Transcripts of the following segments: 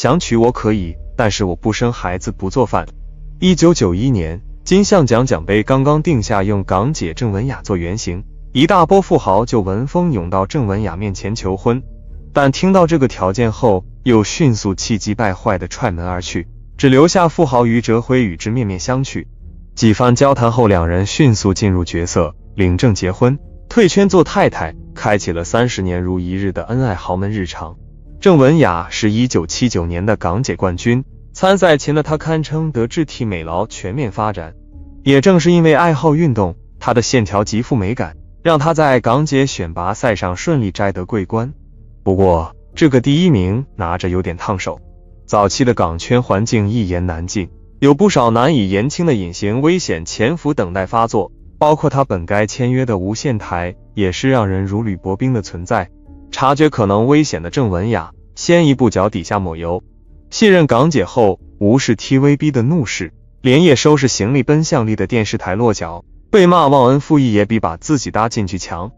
想娶我可以，但是我不生孩子不做饭。1991年，金像奖奖杯刚刚定下用港姐郑文雅做原型，一大波富豪就闻风涌到郑文雅面前求婚，但听到这个条件后，又迅速气急败坏地踹门而去，只留下富豪于哲辉与之面面相觑。几番交谈后，两人迅速进入角色，领证结婚，退圈做太太，开启了30年如一日的恩爱豪门日常。郑文雅是1979年的港姐冠军，参赛前的她堪称德智体美劳全面发展。也正是因为爱好运动，她的线条极富美感，让她在港姐选拔赛上顺利摘得桂冠。不过，这个第一名拿着有点烫手。早期的港圈环境一言难尽，有不少难以言清的隐形危险潜伏等待发作，包括她本该签约的无线台，也是让人如履薄冰的存在。察觉可能危险的郑文雅，先一步脚底下抹油。卸任港姐后，无视 TVB 的怒视，连夜收拾行李奔向立的电视台落脚，被骂忘恩负义也比把自己搭进去强。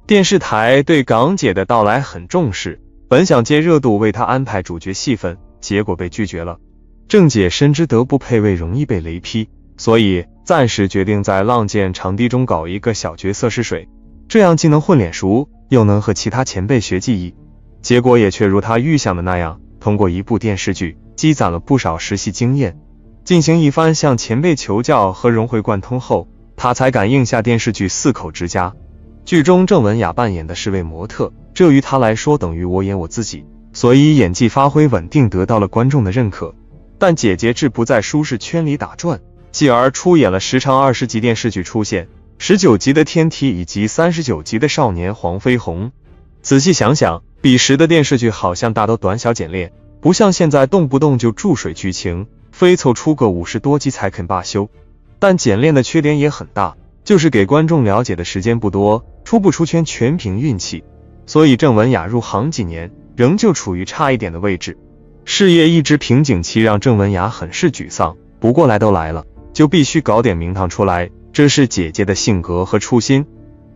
电视台对港姐的到来很重视，本想借热度为她安排主角戏份，结果被拒绝了。郑姐深知德不配位容易被雷劈，所以暂时决定在浪剑长堤中搞一个小角色试水，这样既能混脸熟，又能和其他前辈学技艺。结果也却如她预想的那样，通过一部电视剧积攒了不少实习经验。进行一番向前辈求教和融会贯通后，她才敢应下电视剧4口之家。剧中郑文雅扮演的是位模特，这于她来说等于我演我自己，所以演技发挥稳定，得到了观众的认可。但姐姐志不在舒适圈里打转，继而出演了时长20集电视剧，出现19集的天梯以及39集的少年黄飞鸿。仔细想想，彼时的电视剧好像大都短小简练，不像现在动不动就注水剧情，非凑出个50多集才肯罢休。但简练的缺点也很大，就是给观众了解的时间不多，出不出圈全凭运气。所以郑文雅入行几年，仍旧处于差一点的位置。事业一直瓶颈期让郑文雅很是沮丧，不过来都来了，就必须搞点名堂出来，这是姐姐的性格和初心。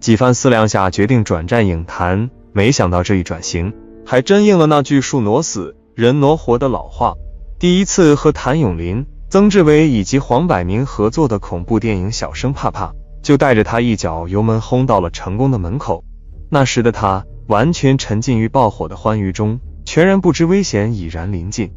几番思量下，决定转战影坛，没想到这一转型，还真应了那句树挪死，人挪活的老话。第一次和谭咏麟、曾志伟以及黄百鸣合作的恐怖电影《小生怕怕》，就带着他一脚油门轰到了成功的门口。那时的他完全沉浸于爆火的欢愉中，全然不知危险已然临近。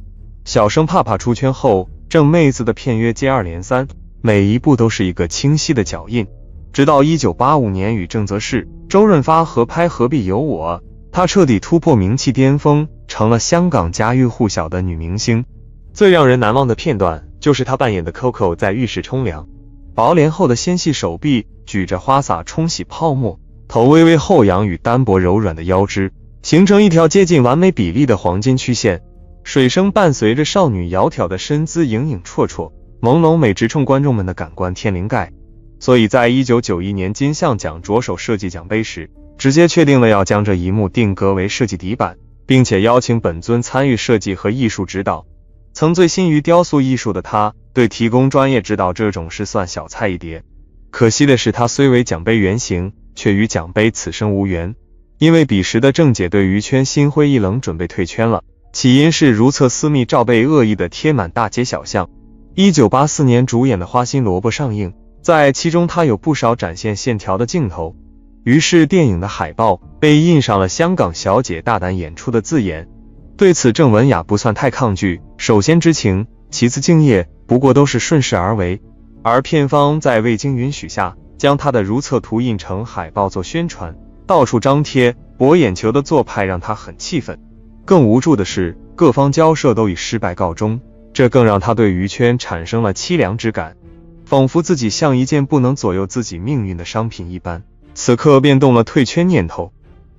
小生怕怕出圈后，郑妹子的片约接二连三，每一部都是一个清晰的脚印。直到1985年与郑则仕、周润发合拍《何必有我》，她彻底突破名气巅峰，成了香港家喻户晓的女明星。最让人难忘的片段就是她扮演的 Coco 在浴室冲凉，薄帘后的纤细手臂举着花洒冲洗泡沫，头微微后仰与单薄柔软的腰肢形成一条接近完美比例的黄金曲线，水声伴随着少女窈窕的身姿影影绰绰，朦胧美直冲观众们的感官天灵盖。所以在1991年金像奖着手设计奖杯时，直接确定了要将这一幕定格为设计底板，并且邀请本尊参与设计和艺术指导。曾醉心于雕塑艺术的他，对提供专业指导这种事算小菜一碟。可惜的是，他虽为奖杯原型，却与奖杯此生无缘。因为彼时的郑姐对娱圈心灰意冷，准备退圈了。起因是如厕私密照被恶意的贴满大街小巷。1984年主演的《花心萝卜》上映，在其中她有不少展现线条的镜头，于是电影的海报被印上了香港小姐大胆演出的字眼。对此郑文雅不算太抗拒，首先知情，其次敬业，不过都是顺势而为。而片方在未经允许下，将她的如厕图印成海报做宣传，到处张贴，博眼球的做派让她很气愤。更无助的是，各方交涉都以失败告终，这更让她对娱圈产生了凄凉之感，仿佛自己像一件不能左右自己命运的商品一般，此刻便动了退圈念头。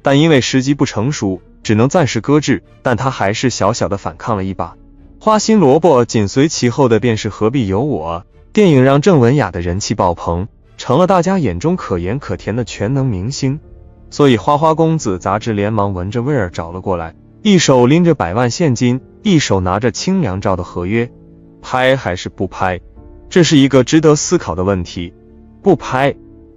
但因为时机不成熟，只能暂时搁置，但他还是小小的反抗了一把。花心萝卜紧随其后的便是何必有我，电影让郑文雅的人气爆棚，成了大家眼中可盐可甜的全能明星。所以花花公子杂志连忙闻着味儿找了过来，一手拎着100万现金，一手拿着清凉照的合约，拍还是不拍？这是一个值得思考的问题。不拍，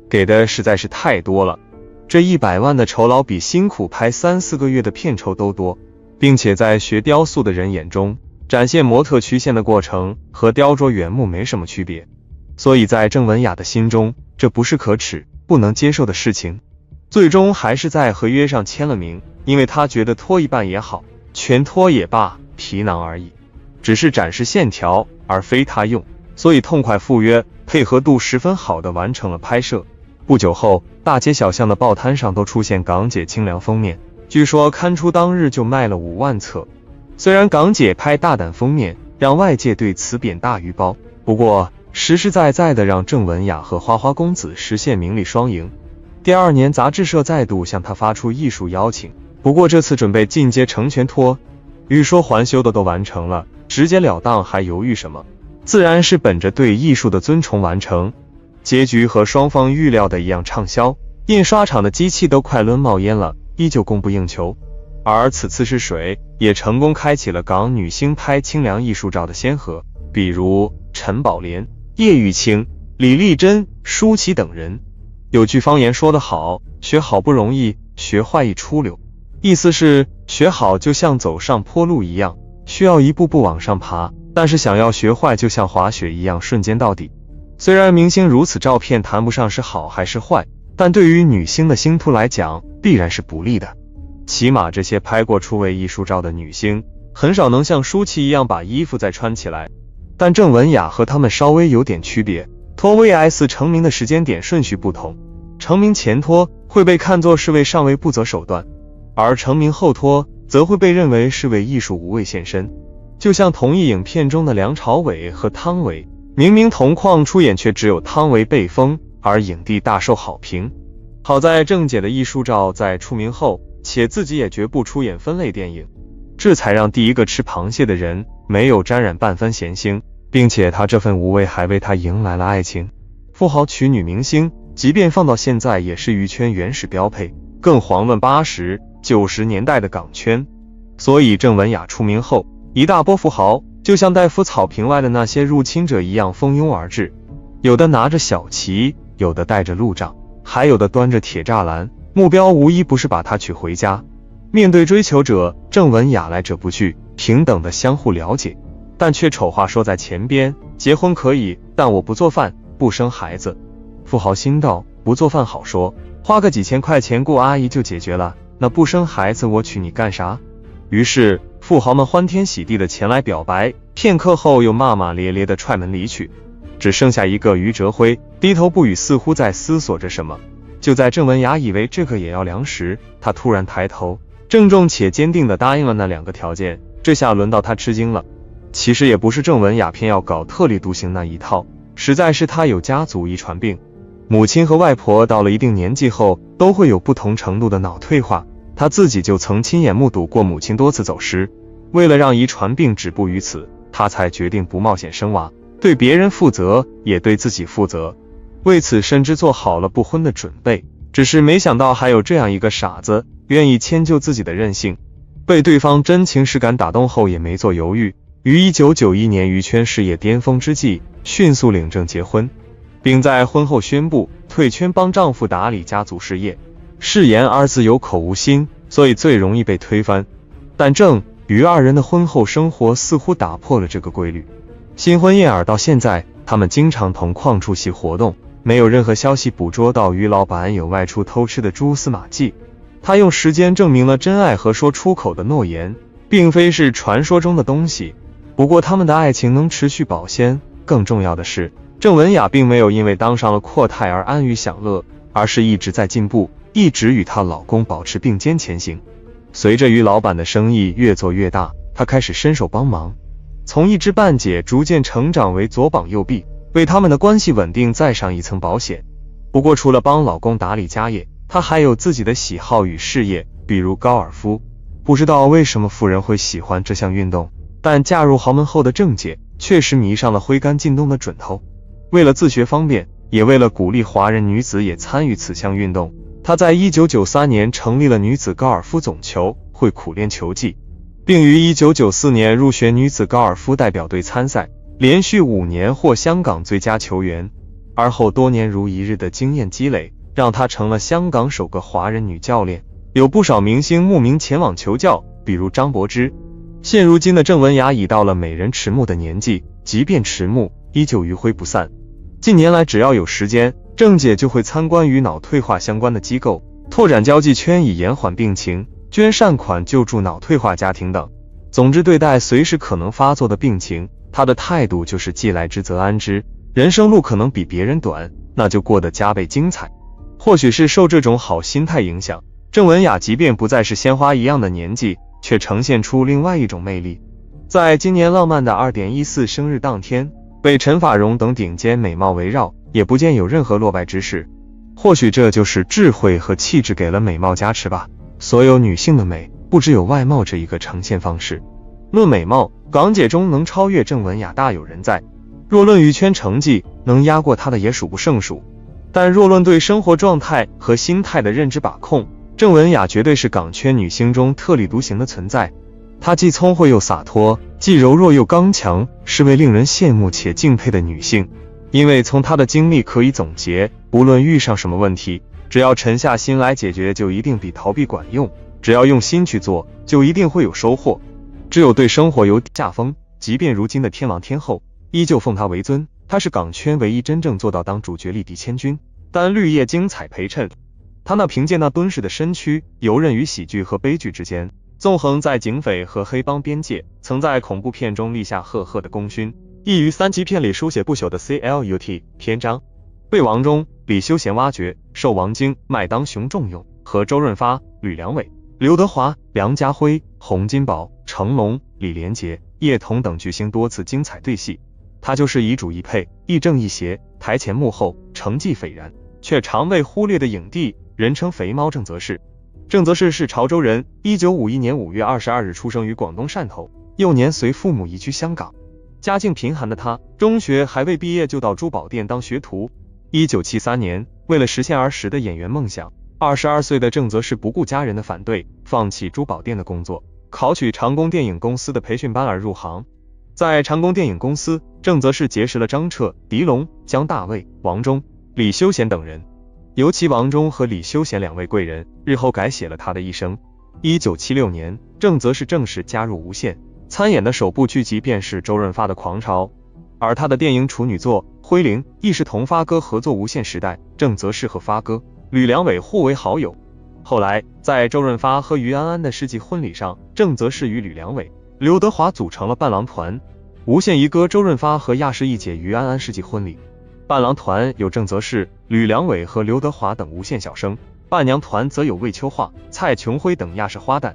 给的实在是太多了，这100万的酬劳比辛苦拍3-4个月的片酬都多。并且在学雕塑的人眼中，展现模特曲线的过程和雕琢原木没什么区别，所以在郑文雅的心中，这不是可耻、不能接受的事情。最终还是在合约上签了名，因为他觉得脱一半也好，全脱也罢，皮囊而已，只是展示线条，而非他用，所以痛快赴约，配合度十分好的完成了拍摄。不久后，大街小巷的报摊上都出现港姐清凉封面，据说刊出当日就卖了5万册。虽然港姐拍大胆封面，让外界对此贬大于褒，不过实实在在的让郑文雅和花花公子实现名利双赢。第2年，杂志社再度向他发出艺术邀请，不过这次准备进阶成全脱，欲说还休的都完成了，直截了当还犹豫什么？自然是本着对艺术的尊崇完成。结局和双方预料的一样畅销，印刷厂的机器都快抡冒烟了，依旧供不应求。而此次是水也成功开启了港女星拍清凉艺术照的先河，比如陈宝莲、叶玉卿、李丽珍、舒淇等人。有句方言说得好，学好不容易，学坏易出溜。意思是学好就像走上坡路一样，需要一步步往上爬，但是想要学坏就像滑雪一样瞬间到底。虽然明星如此照片谈不上是好还是坏，但对于女星的星途来讲必然是不利的。起码这些拍过出位艺术照的女星很少能像舒淇一样把衣服再穿起来，但郑文雅和她们稍微有点区别，脱 vs 成名的时间点顺序不同。成名前脱会被看作是为上位不择手段，而成名后脱则会被认为是为艺术无畏献身。就像同一影片中的梁朝伟和汤唯，明明同框出演却只有汤唯被封，而影帝大受好评。好在郑姐的艺术照在出名后，且自己也绝不出演分类电影，这才让第一个吃螃蟹的人没有沾染半分咸腥，并且他这份无畏还为他迎来了爱情。富豪娶女明星，即便放到现在也是娱圈原始标配，更遑论80、90年代的港圈。所以郑文雅出名后，一大波富豪就像戴夫草坪外的那些入侵者一样蜂拥而至，有的拿着小旗，有的带着路障，还有的端着铁栅栏，目标无一不是把他娶回家。面对追求者，郑文雅来者不拒，平等的相互了解，但却丑话说在前边，结婚可以，但我不做饭，不生孩子。富豪心道，不做饭好说，花个几千块钱雇阿姨就解决了，那不生孩子我娶你干啥？于是富豪们欢天喜地的前来表白，片刻后又骂骂咧咧的踹门离去。只剩下一个于哲辉低头不语，似乎在思索着什么。就在郑文雅以为这个也要凉时，他突然抬头，郑重且坚定地答应了那2个条件。这下轮到他吃惊了。其实也不是郑文雅偏要搞特立独行那一套，实在是他有家族遗传病。母亲和外婆到了一定年纪后都会有不同程度的脑退化，他自己就曾亲眼目睹过母亲多次走失。为了让遗传病止步于此，他才决定不冒险生娃，对别人负责也对自己负责。为此甚至做好了不婚的准备，只是没想到还有这样一个傻子愿意迁就自己的任性。被对方真情实感打动后也没做犹豫，于1991年娱圈事业巅峰之际迅速领证结婚，并在婚后宣布退圈帮丈夫打理家族事业。誓言二字有口无心，所以最容易被推翻。但郑于2人的婚后生活似乎打破了这个规律。新婚燕尔到现在，他们经常同框出席活动，没有任何消息捕捉到于老板有外出偷吃的蛛丝马迹。他用时间证明了真爱和说出口的诺言并非是传说中的东西。不过他们的爱情能持续保鲜，更重要的是，郑文雅并没有因为当上了阔太而安于享乐，而是一直在进步，一直与她老公保持并肩前行。随着于老板的生意越做越大，她开始伸手帮忙，从一知半解逐渐成长为左膀右臂，为他们的关系稳定再上一层保险。不过除了帮老公打理家业，她还有自己的喜好与事业，比如高尔夫。不知道为什么富人会喜欢这项运动，但嫁入豪门后的郑姐确实迷上了挥杆进洞的准头。为了自学方便，也为了鼓励华人女子也参与此项运动，她在1993年成立了女子高尔夫总球会苦练球技，并于1994年入选女子高尔夫代表队参赛，连续5年获香港最佳球员。而后多年如一日的经验积累，让她成了香港首个华人女教练，有不少明星慕名前往求教，比如张柏芝。现如今的郑文雅已到了美人迟暮的年纪，即便迟暮，依旧余晖不散。近年来，只要有时间，郑姐就会参观与脑退化相关的机构，拓展交际圈以延缓病情，捐善款救助脑退化家庭等。总之，对待随时可能发作的病情，她的态度就是既来之则安之。人生路可能比别人短，那就过得加倍精彩。或许是受这种好心态影响，郑文雅即便不再是鲜花一样的年纪，却呈现出另外一种魅力。在今年浪漫的2.14生日当天，被陈法蓉等顶尖美貌围绕，也不见有任何落败之势。或许这就是智慧和气质给了美貌加持吧。所有女性的美，不只有外貌这一个呈现方式。论美貌，港姐中能超越郑文雅大有人在。若论娱圈成绩，能压过她的也数不胜数。但若论对生活状态和心态的认知把控，郑文雅绝对是港圈女星中特立独行的存在。她既聪慧又洒脱，既柔弱又刚强，是位令人羡慕且敬佩的女性。因为从她的经历可以总结，无论遇上什么问题，只要沉下心来解决，就一定比逃避管用；只要用心去做，就一定会有收获。只有对生活有下风，即便如今的天王天后，依旧奉她为尊。她是港圈唯一真正做到当主角力敌千军，但绿叶精彩陪衬。她凭借那敦实的身躯，游刃于喜剧和悲剧之间，纵横在警匪和黑帮边界，曾在恐怖片中立下赫赫的功勋，亦于3级片里书写不朽的 CLUT 篇章，被王中、李修贤挖掘，受王晶、麦当雄重用，和周润发、吕良伟、刘德华、梁家辉、洪金宝、成龙、李连杰、叶童等巨星多次精彩对戏。他就是一主一配，亦正亦邪，台前幕后成绩斐然，却常被忽略的影帝，人称肥猫郑则仕。郑则仕是潮州人，1951年5月22日出生于广东汕头，幼年随父母移居香港。家境贫寒的他，中学还未毕业就到珠宝店当学徒。1973年，为了实现儿时的演员梦想，22岁的郑则仕不顾家人的反对，放弃珠宝店的工作，考取长工电影公司的培训班而入行。在长工电影公司，郑则仕结识了张彻、狄龙、姜大卫、王中、李修贤等人，尤其王中和李修贤两位贵人，日后改写了他的一生。1976年，郑则仕正式加入无线，参演的首部剧集便是周润发的《狂潮》，而他的电影处女作《辉玲》亦是同发哥合作无线时代，郑则仕和发哥、吕良伟互为好友。后来，在周润发和于安安的世纪婚礼上，郑则仕与吕良伟、刘德华组成了伴郎团，无线一哥周润发和亚视一姐于安安世纪婚礼。伴郎团有郑则仕、吕良伟和刘德华等无线小生，伴娘团则有魏秋桦、蔡琼辉等亚视花旦。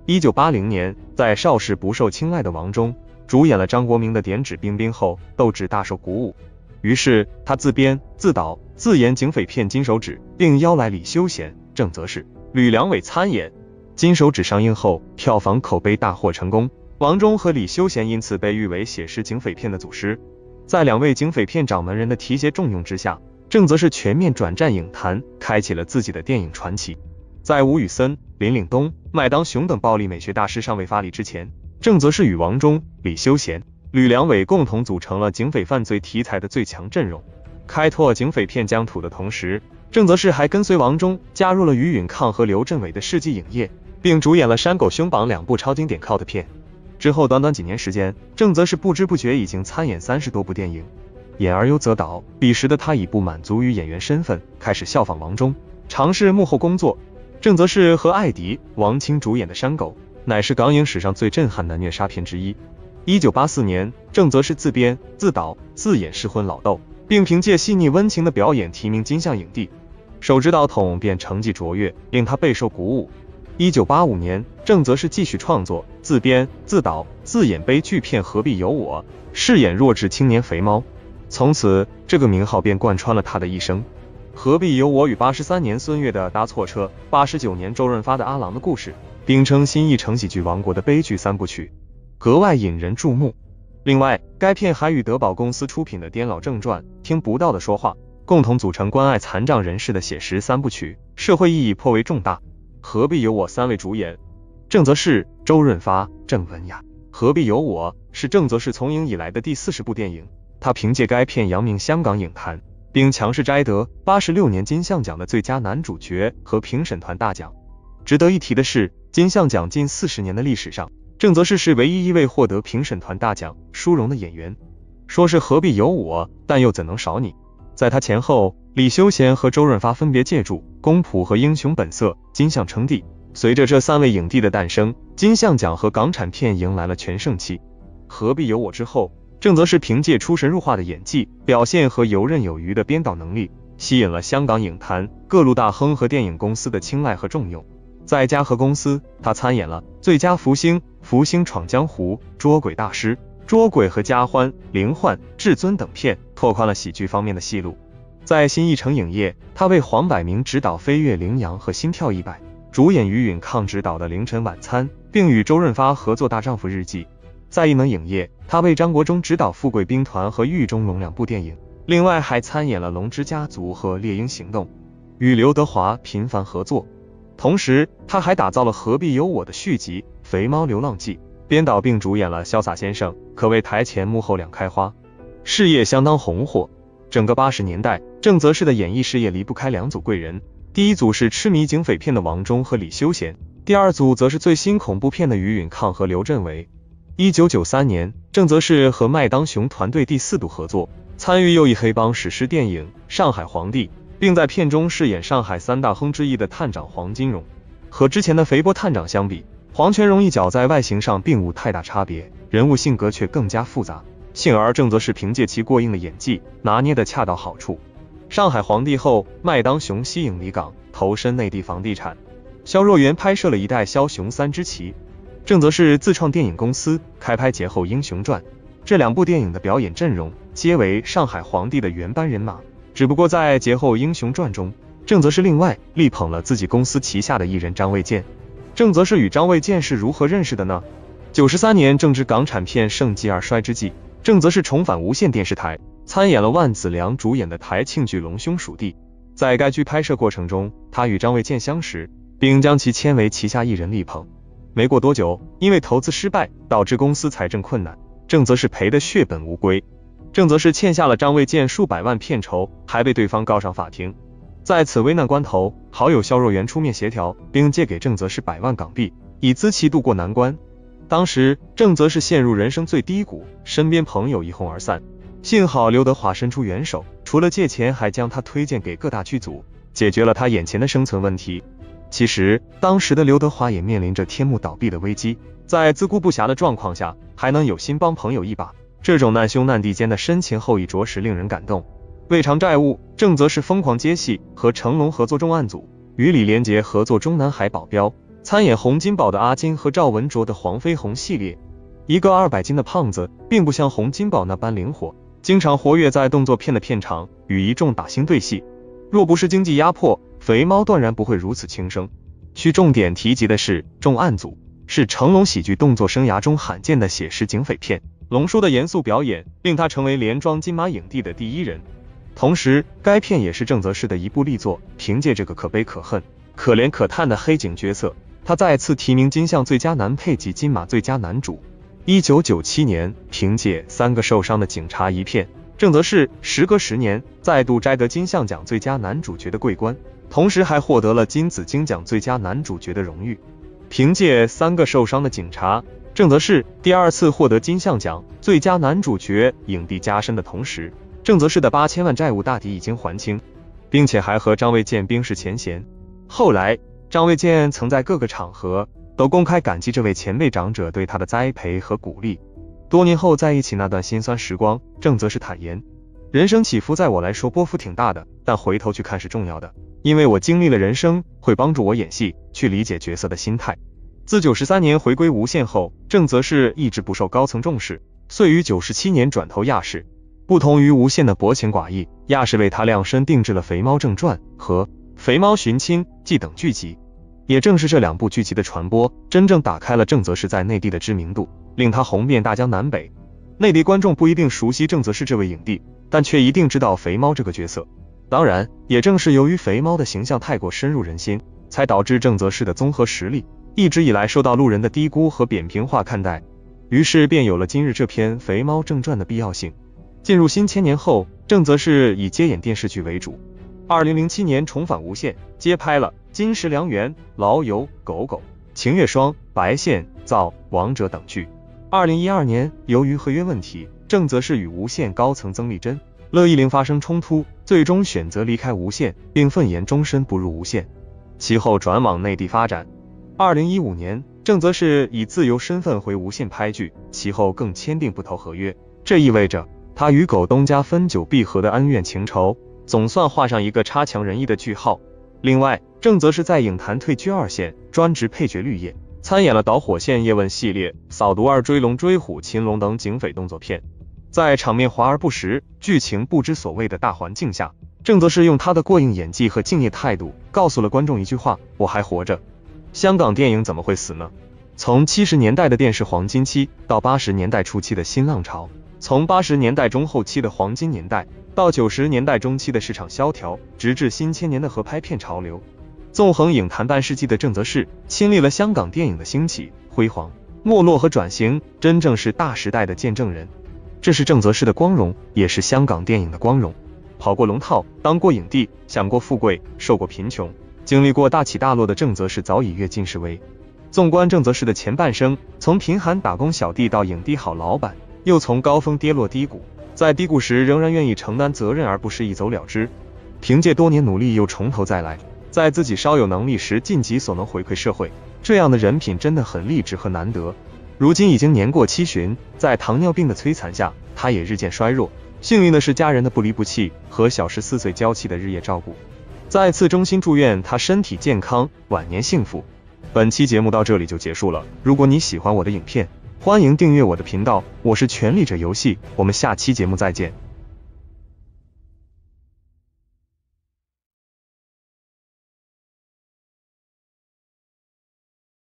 1980年，在邵氏不受青睐的王中主演了张国民的《点指兵兵》后，斗志大受鼓舞，于是他自编、自导、自演警匪片《金手指》，并邀来李修贤、郑则仕、吕良伟参演。《金手指》上映后，票房口碑大获成功。王中和李修贤因此被誉为写实警匪片的祖师。在两位警匪片掌门人的提携重用之下，郑则仕全面转战影坛，开启了自己的电影传奇。在吴宇森、林岭东、麦当雄等暴力美学大师尚未发力之前，郑则仕与王中、李修贤、吕良伟共同组成了警匪犯罪题材的最强阵容。开拓警匪片疆土的同时，郑则仕还跟随王中加入了于允抗和刘镇伟的世纪影业，并主演了《山狗凶榜》两部超经典 cult 片。之后短短几年时间，郑则仕不知不觉已经参演30多部电影，演而优则导。彼时的他已不满足于演员身份，开始效仿王中，尝试幕后工作。郑则仕和艾迪、王青主演的《山狗》乃是港影史上最震撼的虐杀片之一。1984年，郑则仕自编、自导、自演失婚老豆，并凭借细腻温情的表演提名金像影帝，手指导筒便成绩卓越，令他备受鼓舞。1985年，郑则仕继续创作，自编、自导、自演悲剧片《何必有我》，饰演弱智青年肥猫。从此，这个名号便贯穿了他的一生。《何必有我》与83年孙越的《搭错车》，89年周润发的《阿郎的故事》，并称新艺城喜剧王国的悲剧3部曲，格外引人注目。另外，该片还与德宝公司出品的《颠老正传》、《听不到的说话》共同组成关爱残障人士的写实3部曲，社会意义颇为重大。何必有我3位主演：郑则仕、周润发、郑文雅。何必有我是郑则仕从影以来的第40部电影，他凭借该片扬名香港影坛，并强势摘得86年金像奖的最佳男主角和评审团大奖。值得一提的是，金像奖近40年的历史上，郑则仕是唯一一位获得评审团大奖殊荣的演员。说是何必有我，但又怎能少你？在他前后，李修贤和周润发分别借助《公仆》和《英雄本色》金像称帝。随着这3位影帝的诞生，金像奖和港产片迎来了全盛期。何必有我之后，郑则仕凭借出神入化的演技表现和游刃有余的编导能力，吸引了香港影坛各路大亨和电影公司的青睐和重用。在嘉禾公司，他参演了《最佳福星》《福星闯江湖》《捉鬼大师》《捉鬼和家欢》《灵幻》《至尊》等片，拓宽了喜剧方面的戏路。在新艺城影业，他为黄百鸣执导《飞越羚羊》和《心跳100》，主演于允抗执导的《凌晨晚餐》，并与周润发合作《大丈夫日记》。在艺能影业，他为张国忠执导《富贵兵团》和《狱中龙》2部电影，另外还参演了《龙之家族》和《猎鹰行动》，与刘德华频繁合作。同时，他还打造了《何必有我》的续集《肥猫流浪记》，编导并主演了《潇洒先生》，可谓台前幕后两开花，事业相当红火。整个80年代，郑则仕的演艺事业离不开2组贵人，第一组是痴迷警匪片的王中和李修贤，第二组则是最新恐怖片的于允抗和刘镇伟。1993年，郑则仕和麦当雄团队第4度合作，参与又一黑帮史诗电影《上海皇帝》，并在片中饰演上海3大亨之一的探长黄金荣。和之前的肥波探长相比，黄全荣一角在外形上并无太大差别，人物性格却更加复杂。幸而郑则仕凭借其过硬的演技拿捏得恰到好处。上海皇帝后，麦当雄西影离港，投身内地房地产。肖若元拍摄了一代枭雄3之旗。郑则仕自创电影公司，开拍劫后英雄传。这2部电影的表演阵容皆为上海皇帝的原班人马，只不过在劫后英雄传中，郑则仕另外力捧了自己公司旗下的艺人张卫健。郑则仕与张卫健是如何认识的呢？93年正值港产片盛极而衰之际，郑则仕重返无线电视台，参演了万梓良主演的台庆剧《龙兄鼠弟》。在该剧拍摄过程中，他与张卫健相识，并将其签为旗下艺人力捧。没过多久，因为投资失败，导致公司财政困难，郑则仕赔得血本无归。郑则仕欠下了张卫健数百万片酬，还被对方告上法庭。在此危难关头，好友肖若元出面协调，并借给郑则仕100万港币，以资其渡过难关。当时郑则仕陷入人生最低谷，身边朋友一哄而散，幸好刘德华伸出援手，除了借钱，还将他推荐给各大剧组，解决了他眼前的生存问题。其实当时的刘德华也面临着天幕倒闭的危机，在自顾不暇的状况下，还能有心帮朋友一把，这种难兄难弟间的深情厚谊着实令人感动。为偿债务，郑则仕疯狂接戏，和成龙合作重案组，与李连杰合作中南海保镖，参演洪金宝的阿金和赵文卓的黄飞鸿系列。一个200斤的胖子，并不像洪金宝那般灵活，经常活跃在动作片的片场，与一众打星对戏。若不是经济压迫，肥猫断然不会如此轻生。需重点提及的是，重案组是成龙喜剧动作生涯中罕见的写实警匪片。龙叔的严肃表演令他成为连庄金马影帝的第1人。同时，该片也是郑则仕的一部力作，凭借这个可悲可恨、可怜可叹的黑警角色，他再次提名金像最佳男配及金马最佳男主。1997年，凭借《3个受伤的警察》一片，郑则仕时隔10年再度摘得金像奖最佳男主角的桂冠，同时还获得了金紫荆奖最佳男主角的荣誉。凭借《3个受伤的警察》，郑则仕第2次获得金像奖最佳男主角影帝加身的同时，郑则仕的8000万债务大抵已经还清，并且还和张卫健冰释前嫌。后来，张卫健曾在各个场合都公开感激这位前辈长者对他的栽培和鼓励。多年后在一起那段辛酸时光，郑则仕坦言，人生起伏在我来说波幅挺大的，但回头去看是重要的，因为我经历了人生，会帮助我演戏，去理解角色的心态。自93年回归无线后，郑则仕一直不受高层重视，遂于97年转投亚视。不同于无线的薄情寡义，亚视为他量身定制了《肥猫正传》和《肥猫寻亲记》等剧集。也正是这2部剧集的传播，真正打开了郑则仕在内地的知名度，令他红遍大江南北。内地观众不一定熟悉郑则仕这位影帝，但却一定知道肥猫这个角色。当然，也正是由于肥猫的形象太过深入人心，才导致郑则仕的综合实力一直以来受到路人的低估和扁平化看待，于是便有了今日这篇《肥猫正传》的必要性。进入新千年后，郑则仕以接演电视剧为主。2007年重返无线，接拍了《金石良缘、老友、狗狗、晴月霜、白线、造、王者等剧。2012年，由于合约问题，郑则仕与无线高层曾丽珍、乐易玲发生冲突，最终选择离开无线，并愤言终身不入无线。其后转往内地发展。2015年，郑则仕以自由身份回无线拍剧，其后更签订不投合约，这意味着他与苟东家分久必合的恩怨情仇总算画上一个差强人意的句号。另外，郑则仕在影坛退居二线，专职配角绿叶，参演了导火线叶问系列、扫毒2、追龙追虎、擒龙等警匪动作片。在场面华而不实、剧情不知所谓的大环境下，郑则仕用他的过硬演技和敬业态度，告诉了观众一句话：我还活着。香港电影怎么会死呢？从70年代的电视黄金期到80年代初期的新浪潮，从80年代中后期的黄金年代到90年代中期的市场萧条，直至新千年的合拍片潮流，纵横影坛半世纪的郑则仕亲历了香港电影的兴起、辉煌、没落和转型，真正是大时代的见证人。这是郑则仕的光荣，也是香港电影的光荣。跑过龙套，当过影帝，享过富贵，受过贫穷，经历过大起大落的郑则仕早已跃进式微。纵观郑则仕的前半生，从贫寒打工小弟到影帝好老板，又从高峰跌落低谷，在低谷时仍然愿意承担责任而不是一走了之，凭借多年努力又从头再来，在自己稍有能力时尽己所能回馈社会，这样的人品真的很励志和难得。如今已经年过70旬，在糖尿病的摧残下，他也日渐衰弱，幸运的是家人的不离不弃和小14岁娇妻的日夜照顾。再次衷心祝愿他身体健康，晚年幸福。本期节目到这里就结束了，如果你喜欢我的影片，欢迎订阅我的频道，我是权力者游戏，我们下期节目再见。